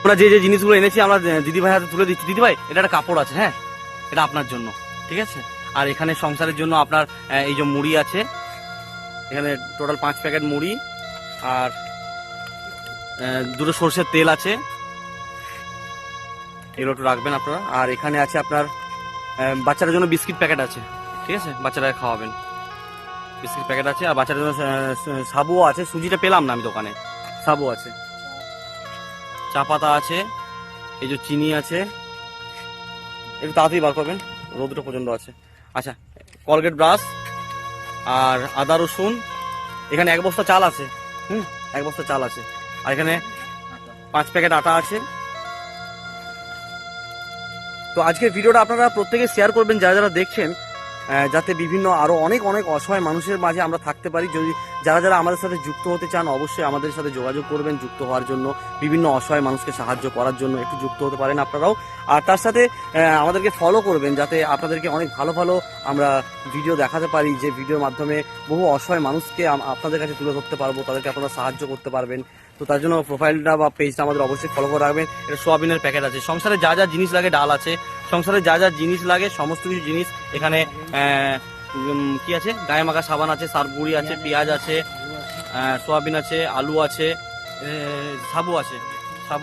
আমরা যে যে জিনিসগুলো এনেছি আমরা দিদি ভাই হাতে তুলে দিচ্ছি। দিদি ভাই এটা একটা কাপড় আছে, হ্যাঁ এটা আপনার জন্য, ঠিক আছে। আর এখানে সংসারের জন্য আপনার এই যে মুড়ি আছে, এখানে টোটাল 5 প্যাকেট মুড়ি আর 2 সরষের তেল আছে, এগুলো একটু রাখবেন আপনারা। আর এখানে আছে আপনার বাচ্চাদের জন্য বিস্কিট প্যাকেট আছে, ঠিক আছে, বাচ্চারা খাওয়াবেন, বিস্কিট প্যাকেট আছে। আর বাচ্চাদের জন্য সাবুও আছে, সুজিটা পেলাম না আমি দোকানে, সাবু আছে, চা পাতা আছে, এই যে চিনি আছে, একটু তাড়াতাড়ি বার করবেন, রোদটা পর্যন্ত আছে। আচ্ছা, কলগেট ব্রাশ আর আদা রসুন, এখানে 1 বস্তা চাল আছে, 1 বস্তা চাল আছে। আর এখানে 5 প্যাকেট আটা আছে। তো আজকের ভিডিওটা আপনারা প্রত্যেকে শেয়ার করবেন যারা যারা দেখছেন, যাতে বিভিন্ন আরো অনেক অনেক অসহায় মানুষের মাঝে আমরা থাকতে পারি। যদি যারা যারা আমাদের সাথে যুক্ত হতে চান অবশ্যই আমাদের সাথে যোগাযোগ করবেন, যুক্ত হওয়ার জন্য, বিভিন্ন অসহায় মানুষকে সাহায্য করার জন্য একটু যুক্ত হতে পারেন আপনারাও। আর তার সাথে আমাদেরকে ফলো করবেন, যাতে আপনাদেরকে অনেক ভালো ভালো আমরা ভিডিও দেখাতে পারি, যে ভিডিওর মাধ্যমে বহু অসহায় মানুষকে আপনাদের কাছে তুলে ধরতে পারবো, তাদেরকে আপনারা সাহায্য করতে পারবেন। তো তার জন্য প্রোফাইলটা বা পেজটা আমাদের অবশ্যই ফলো করে রাখবেন। এটা সোয়াবিনের প্যাকেট আছে, সংসারে যা যা জিনিস লাগে, ডাল আছে, সংসারে যা যা জিনিস লাগে সমস্ত কিছু জিনিস এখানে। কি আছে, গায়ে মাখা সাবান আছে, সারগুড়ি আছে, পেঁয়াজ আছে, সোয়াবিন আছে, আলু আছে, সাবু আছে।